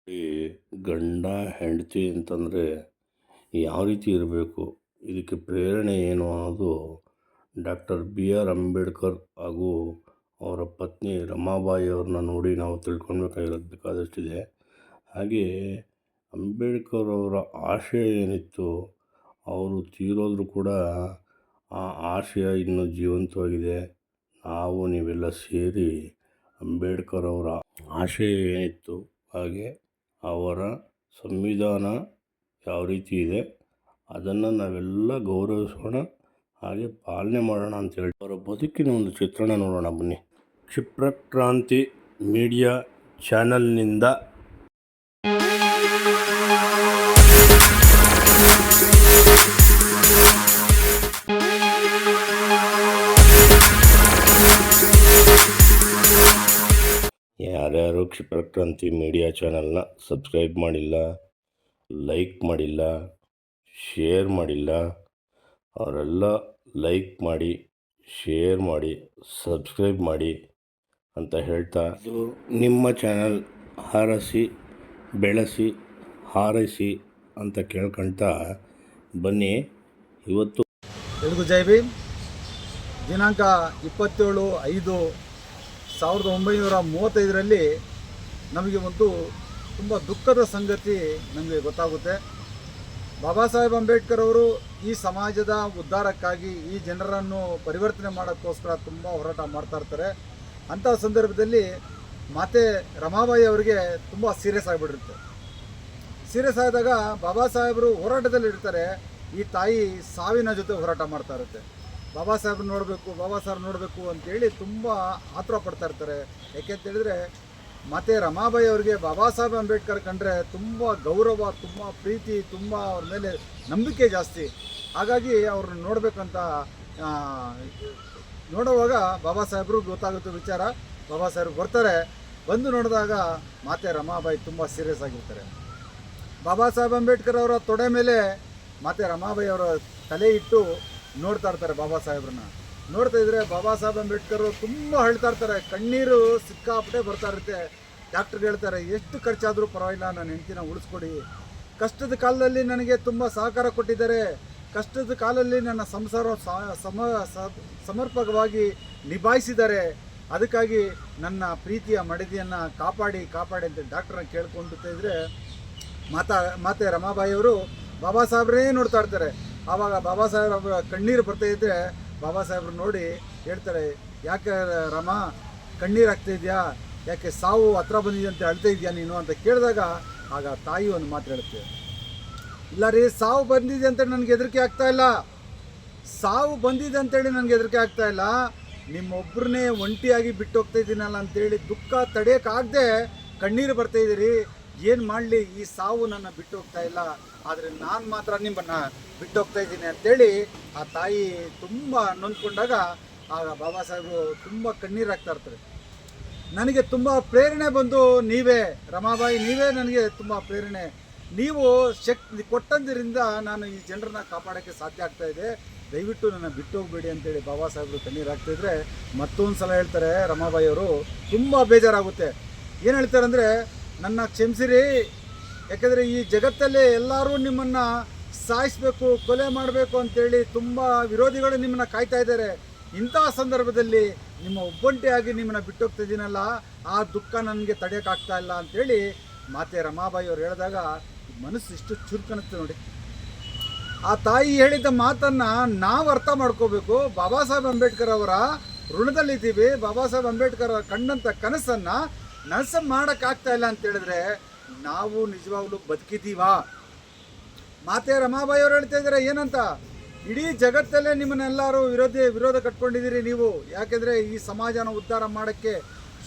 ಈ ಗಂಡ ಹೆಂಡತಿ ಅಂತಂದರೆ ಯಾವ ರೀತಿ ಇರಬೇಕು, ಇದಕ್ಕೆ ಪ್ರೇರಣೆ ಏನು ಅನ್ನೋದು ಡಾಕ್ಟರ್ ಬಿ ಆರ್ ಅಂಬೇಡ್ಕರ್ ಹಾಗೂ ಅವರ ಪತ್ನಿ ರಮಾಬಾಯಿ ಅವ್ರನ್ನ ನೋಡಿ ನಾವು ತಿಳ್ಕೊಳ್ಬೇಕಾಗಿರೋದು ಬೇಕಾದಷ್ಟಿದೆ. ಹಾಗೆ ಅಂಬೇಡ್ಕರ್ ಅವರ ಆಶಯ ಏನಿತ್ತು, ಅವರು ತೀರೋದ್ರು ಕೂಡ ಆ ಆಶಯ ಇನ್ನೂ ಜೀವಂತವಾಗಿದೆ. ನಾವು ನೀವೆಲ್ಲ ಸೇರಿ ಅಂಬೇಡ್ಕರ್ ಅವರ ಆಶಯ ಏನಿತ್ತು, ಹಾಗೆ ಅವರ ಸಂವಿಧಾನ ಯಾವ ರೀತಿ ಇದೆ ಅದನ್ನು ನಾವೆಲ್ಲ ಗೌರವಿಸೋಣ, ಹಾಗೆ ಪಾಲನೆ ಮಾಡೋಣ ಅಂತೇಳಿ ಅವರ ಬದುಕಿನ ಒಂದು ಚಿತ್ರಣ ನೋಡೋಣ ಬನ್ನಿ. ಕ್ಷಿಪ್ರಕ್ರಾಂತಿ ಮೀಡಿಯಾ ಚಾನಲ್ನಿಂದ ಯಾರ್ಯಾರು ಕ್ಷಿಪ್ರಕ್ರಾಂತಿ ಮೀಡಿಯಾ ಚಾನಲ್ನ ಸಬ್ಸ್ಕ್ರೈಬ್ ಮಾಡಿಲ್ಲ, ಲೈಕ್ ಮಾಡಿಲ್ಲ, ಶೇರ್ ಮಾಡಿಲ್ಲ, ಅವರೆಲ್ಲ ಲೈಕ್ ಮಾಡಿ, ಶೇರ್ ಮಾಡಿ, ಸಬ್ಸ್ಕ್ರೈಬ್ ಮಾಡಿ ಅಂತ ಹೇಳ್ತಾ, ಇದು ನಿಮ್ಮ ಚಾನಲ್, ಹರಸಿ ಬೆಳೆಸಿ ಹಾರೈಸಿ ಅಂತ ಕೇಳ್ಕೊಳ್ತಾ ಬನ್ನಿ. ಇವತ್ತು ಎಲ್ರಿಗೂ ಜೈ ಭೀಮ್. ದಿನಾಂಕ 27/5/1935 ನಮಗೆ ಒಂದು ತುಂಬ ದುಃಖದ ಸಂಗತಿ ನಮಗೆ ಗೊತ್ತಾಗುತ್ತೆ. ಬಾಬಾ ಸಾಹೇಬ್ ಅಂಬೇಡ್ಕರ್ ಅವರು ಈ ಸಮಾಜದ ಉದ್ಧಾರಕ್ಕಾಗಿ, ಈ ಜನರನ್ನು ಪರಿವರ್ತನೆ ಮಾಡೋಕ್ಕೋಸ್ಕರ ತುಂಬ ಹೋರಾಟ ಮಾಡ್ತಾ ಇರ್ತಾರೆ. ಅಂಥ ಸಂದರ್ಭದಲ್ಲಿ ಮಾತೆ ರಮಾಬಾಯಿ ಅವರಿಗೆ ತುಂಬ ಸೀರಿಯಸ್ ಆಗಿಬಿಟ್ಟಿರುತ್ತೆ. ಸೀರಿಯಸ್ ಆದಾಗ ಬಾಬಾ ಸಾಹೇಬರು ಹೋರಾಟದಲ್ಲಿ ಇರ್ತಾರೆ, ಈ ತಾಯಿ ಸಾವಿನ ಜೊತೆ ಹೋರಾಟ ಮಾಡ್ತಾ ಇರುತ್ತೆ. ಬಾಬಾ ಸಾಹೇಬ್ರು ನೋಡಬೇಕು, ಬಾಬಾ ಸಾಹೇಬ್ ನೋಡಬೇಕು ಅಂತೇಳಿ ತುಂಬ ಆತುರ ಪಡ್ತಾ ಇರ್ತಾರೆ. ಯಾಕೆಂತೇಳಿದರೆ ಮಾತೆ ರಮಾಬಾಯಿ ಅವರಿಗೆ ಬಾಬಾ ಸಾಹೇಬ್ ಅಂಬೇಡ್ಕರ್ ಕಂಡ್ರೆ ತುಂಬ ಗೌರವ, ತುಂಬ ಪ್ರೀತಿ, ತುಂಬ ಅವ್ರ ಮೇಲೆ ನಂಬಿಕೆ ಜಾಸ್ತಿ. ಹಾಗಾಗಿ ಅವ್ರನ್ನ ನೋಡಬೇಕಂತ ನೋಡುವಾಗ ಬಾಬಾ ಸಾಹೇಬ್ರು ಗೊತ್ತಾಗುತ್ತೆ ವಿಚಾರ. ಬಾಬಾ ಸಾಹೇಬ್ರು ಬರ್ತಾರೆ. ಬಂದು ನೋಡಿದಾಗ ಮಾತೆ ರಮಾಬಾಯಿ ತುಂಬ ಸೀರಿಯಸ್ ಆಗಿರ್ತಾರೆ. ಬಾಬಾ ಸಾಹೇಬ್ ಅಂಬೇಡ್ಕರ್ ಅವರ ತೊಡೆ ಮೇಲೆ ಮಾತೆ ರಮಾಬಾಯಿ ಅವರ ತಲೆ ಇಟ್ಟು ನೋಡ್ತಾ ಇರ್ತಾರೆ. ಬಾಬಾ ಸಾಹೇಬ್ರನ್ನ ನೋಡ್ತಾ ಇದ್ರೆ ಬಾಬಾ ಸಾಹೇಬ್ ಅಂಬೇಡ್ಕರ್ ತುಂಬ ಅಳ್ತಾ ಇರ್ತಾರೆ. ಕಣ್ಣೀರು ಸಿಕ್ಕಾಪಟ್ಟೆ ಬರ್ತಾ ಇರುತ್ತೆ. ಡಾಕ್ಟ್ರಿಗೆ ಹೇಳ್ತಾರೆ, ಎಷ್ಟು ಖರ್ಚಾದರೂ ಪರವಾಗಿಲ್ಲ, ನನ್ನ ಹೆಂಡತಿನ ಉಳಿಸ್ಕೊಡಿ. ಕಷ್ಟದ ಕಾಲದಲ್ಲಿ ನನಗೆ ತುಂಬ ಸಹಕಾರ ಕೊಟ್ಟಿದ್ದಾರೆ. ಕಷ್ಟದ ಕಾಲದಲ್ಲಿ ನನ್ನ ಸಂಸಾರ ಸಮರ್ಪಕವಾಗಿ ನಿಭಾಯಿಸಿದ್ದಾರೆ. ಅದಕ್ಕಾಗಿ ನನ್ನ ಪ್ರೀತಿಯ ಮಡದಿಯನ್ನು ಕಾಪಾಡಿ ಅಂತ ಡಾಕ್ಟ್ರನ್ನ ಕೇಳ್ಕೊಂಡು ಇದ್ರೆ ಮಾತೆ ರಮಾಬಾಯಿಯವರು ಬಾಬಾ ಸಾಹೇಬ್ರೇ ನೋಡ್ತಾ ಇರ್ತಾರೆ. ಆವಾಗ ಬಾಬಾ ಸಾಹೇಬ್ರ ಕಣ್ಣೀರು ಬರ್ತಾ ಇದ್ದರೆ ಬಾಬಾ ಸಾಹೇಬ್ರು ನೋಡಿ ಹೇಳ್ತಾರೆ, ಯಾಕೆ ರಮ ಕಣ್ಣೀರು ಆಗ್ತಾ ಇದೆಯಾ, ಯಾಕೆ ಸಾವು ಹತ್ರ ಬಂದಿದೆ ಅಂತ ಅಳ್ತಾ ಇದೆಯಾ ನೀನು ಅಂತ ಕೇಳಿದಾಗ ಆಗ ತಾಯಿ ಒಂದು ಮಾತು ಹೇಳುತ್ತೆ, ಇಲ್ಲ ರೀ, ಸಾವು ಬಂದಿದೆ ಅಂತೇಳಿ ನನಗೆ ಹೆದರಿಕೆ ಆಗ್ತಾ ಇಲ್ಲ, ಸಾವು ಬಂದಿದೆ ಅಂತೇಳಿ ನನಗೆ ಹೆದರಿಕೆ ಆಗ್ತಾ ಇಲ್ಲ, ನಿಮ್ಮೊಬ್ಬರನ್ನೇ ಒಂಟಿಯಾಗಿ ಬಿಟ್ಟು ಹೋಗ್ತಾ ಇದ್ದೀನಲ್ಲ ಅಂತೇಳಿ ದುಃಖ ತಡೆಯೋಕ್ಕಾಗದೆ ಕಣ್ಣೀರು ಬರ್ತಾ ಇದ್ದೀರಿ. ಏನು ಮಾಡಲಿ, ಈ ಸಾವು ನನ್ನ ಬಿಟ್ಟು ಹೋಗ್ತಾ ಇಲ್ಲ, ಆದರೆ ನಾನು ಮಾತ್ರ ನಿಮ್ಮನ್ನು ಬಿಟ್ಟು ಹೋಗ್ತಾ ಇದ್ದೀನಿ ಅಂತೇಳಿ ಆ ತಾಯಿ ತುಂಬ ನೊಂದ್ಕೊಂಡಾಗ ಆಗ ಬಾಬಾ ಸಾಹೇಬರು ತುಂಬ ಕಣ್ಣೀರು ಹಾಕ್ತಾ ಇರ್ತಾರೆ. ನನಗೆ ತುಂಬ ಪ್ರೇರಣೆ ಬಂದು ನೀವೇ ರಮಾಬಾಯಿ, ನೀವೇ ನನಗೆ ತುಂಬ ಪ್ರೇರಣೆ, ನೀವು ಶಕ್ತಿ ಕೊಟ್ಟಂದಿರಿಂದ ನಾನು ಈ ಜನರನ್ನ ಕಾಪಾಡೋಕ್ಕೆ ಸಾಧ್ಯ ಆಗ್ತಾ ಇದೆ, ದಯವಿಟ್ಟು ನನ್ನ ಬಿಟ್ಟು ಹೋಗಬೇಡಿ ಅಂತೇಳಿ ಬಾಬಾ ಸಾಹೇಬರು ಕಣ್ಣೀರು ಹಾಕ್ತಾಯಿದ್ರೆ ಮತ್ತೊಂದು ಸಲ ಹೇಳ್ತಾರೆ ರಮಾಬಾಯಿ ಅವರು, ತುಂಬ ಬೇಜಾರಾಗುತ್ತೆ. ಏನು ಹೇಳ್ತಾರೆ ಅಂದರೆ, ನನ್ನ ಕ್ಷಮಿಸಿರಿ, ಯಾಕೆಂದರೆ ಈ ಜಗತ್ತಲ್ಲೇ ಎಲ್ಲರೂ ನಿಮ್ಮನ್ನು ಸಾಯಿಸಬೇಕು, ಕೊಲೆ ಮಾಡಬೇಕು ಅಂತೇಳಿ ತುಂಬ ವಿರೋಧಿಗಳು ನಿಮ್ಮನ್ನು ಕಾಯ್ತಾ ಇದ್ದಾರೆ. ಇಂಥ ಸಂದರ್ಭದಲ್ಲಿ ನಿಮ್ಮ ಒಬ್ಬಂಟಿಯಾಗಿ ನಿಮ್ಮನ್ನು ಬಿಟ್ಟೋಗ್ತಾ ಇದ್ದೀನಲ್ಲ, ಆ ದುಃಖ ನನಗೆ ತಡೆಯೋಕ್ಕಾಗ್ತಾ ಇಲ್ಲ ಅಂತೇಳಿ ಮಾತೆ ರಮಾಬಾಯಿ ಅವರು ಹೇಳಿದಾಗ ಮನಸ್ಸು ಇಷ್ಟು ಚುರುಕನ್ನುತ್ತೆ ನೋಡಿ. ಆ ತಾಯಿ ಹೇಳಿದ ಮಾತನ್ನು ನಾವು ಅರ್ಥ ಮಾಡ್ಕೋಬೇಕು. ಬಾಬಾ ಸಾಹೇಬ್ ಅಂಬೇಡ್ಕರ್ ಅವರ ಋಣದಲ್ಲಿದ್ದೀವಿ. ಬಾಬಾ ಸಾಹೇಬ್ ಅಂಬೇಡ್ಕರ್ ಕಂಡಂಥ ಕನಸನ್ನು ನನಸು ಮಾಡೋಕ್ಕಾಗ್ತಾ ಇಲ್ಲ ಅಂತೇಳಿದ್ರೆ ನಾವು ನಿಜವಾಗ್ಲೂ ಬದುಕಿದ್ದೀವಾ? ಮಾತೆ ರಮಾಬಾಯಿ ಅವರು ಹೇಳ್ತಾ ಇದ್ದಾರೆ ಏನಂತ, ಇಡೀ ಜಗತ್ತಲ್ಲೇ ನಿಮ್ಮನ್ನೆಲ್ಲರೂ ವಿರೋಧ ಕಟ್ಕೊಂಡಿದ್ದೀರಿ ನೀವು. ಯಾಕೆಂದರೆ ಈ ಸಮಾಜನ ಉದ್ಧಾರ ಮಾಡೋಕ್ಕೆ,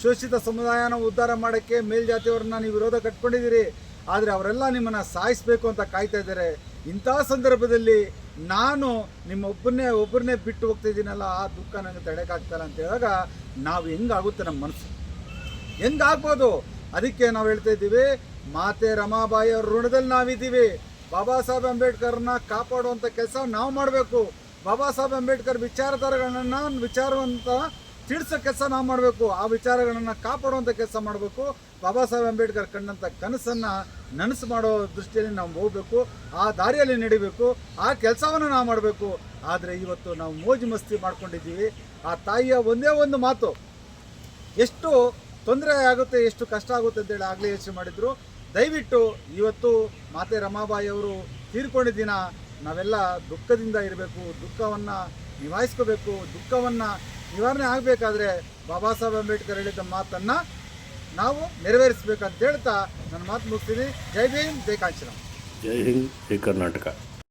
ಶೋಷಿತ ಸಮುದಾಯನ ಉದ್ಧಾರ ಮಾಡೋಕ್ಕೆ ಮೇಲ್ಜಾತಿಯವ್ರನ್ನ ನೀವು ವಿರೋಧ ಕಟ್ಕೊಂಡಿದ್ದೀರಿ. ಆದರೆ ಅವರೆಲ್ಲ ನಿಮ್ಮನ್ನು ಸಾಯಿಸಬೇಕು ಅಂತ ಕಾಯ್ತಾ ಇದ್ದಾರೆ. ಇಂಥ ಸಂದರ್ಭದಲ್ಲಿ ನಾನು ಒಬ್ಬರನ್ನೇ ಬಿಟ್ಟು ಹೋಗ್ತಾ ಇದ್ದೀನಲ್ಲ, ಆ ದುಃಖ ನನಗೆ ತಡೆಯೋಕ್ಕಾಗ್ತಾಯಿಲ್ಲ ಅಂತ ಹೇಳಿದಾಗ ನಾವು ಹೆಂಗಾಗುತ್ತೆ, ನಮ್ಮ ಮನಸ್ಸು ಹೆಂಗಾಗ್ಬೋದು? ಅದಕ್ಕೆ ನಾವು ಹೇಳ್ತಾ ಇದ್ದೀವಿ, ಮಾತೆ ರಮಾಬಾಯಿ ಅವ್ರ ಋಣದಲ್ಲಿ ನಾವಿದ್ದೀವಿ. ಬಾಬಾ ಸಾಹೇಬ್ ಅಂಬೇಡ್ಕರ್ನ ಕಾಪಾಡುವಂಥ ಕೆಲಸ ನಾವು ಮಾಡಬೇಕು. ಬಾಬಾ ಸಾಹೇಬ್ ಅಂಬೇಡ್ಕರ್ ವಿಚಾರವಂತ ತಿಳಿಸೋ ಕೆಲಸ ನಾವು ಮಾಡಬೇಕು. ಆ ವಿಚಾರಗಳನ್ನು ಕಾಪಾಡುವಂಥ ಕೆಲಸ ಮಾಡಬೇಕು. ಬಾಬಾ ಸಾಹೇಬ್ ಅಂಬೇಡ್ಕರ್ ಕಂಡಂಥ ಕನಸನ್ನು ನನಸು ಮಾಡೋ ದೃಷ್ಟಿಯಲ್ಲಿ ನಾವು ಹೋಗಬೇಕು, ಆ ದಾರಿಯಲ್ಲಿ ನಡಿಬೇಕು, ಆ ಕೆಲಸವನ್ನು ನಾವು ಮಾಡಬೇಕು. ಆದರೆ ಇವತ್ತು ನಾವು ಮೋಜು ಮಸ್ತಿ ಮಾಡ್ಕೊಂಡಿದ್ದೀವಿ. ಆ ತಾಯಿಯ ಒಂದೇ ಒಂದು ಮಾತು ಎಷ್ಟು ತೊಂದರೆ ಆಗುತ್ತೆ, ಎಷ್ಟು ಕಷ್ಟ ಆಗುತ್ತೆ ಅಂತೇಳಿ ಆಗಲೇ ಯೋಚನೆ ಮಾಡಿದರು. ದಯವಿಟ್ಟು ಇವತ್ತು ಮಾತೆ ರಮಾಬಾಯಿ ಅವರು ತೀರ್ಕೊಂಡಿದ್ದ ದಿನ ನಾವೆಲ್ಲ ದುಃಖದಿಂದ ಇರಬೇಕು, ದುಃಖವನ್ನು ನಿಭಾಯಿಸ್ಕೋಬೇಕು. ದುಃಖವನ್ನು ನಿವಾರಣೆ ಆಗಬೇಕಾದ್ರೆ ಬಾಬಾ ಸಾಹೇಬ್ ಅಂಬೇಡ್ಕರ್ ಹೇಳಿದ ಮಾತನ್ನು ನಾವು ನೆರವೇರಿಸಬೇಕಂತ ಹೇಳ್ತಾ ನನ್ನ ಮಾತು ಮುಗಿಸ್ತೀನಿ. ಜೈ ಭೀಮ್, ಜೈ ಕಾಂಚನ. ಜೈ ಹಿಂದ್, ಜೈ ಕರ್ನಾಟಕ.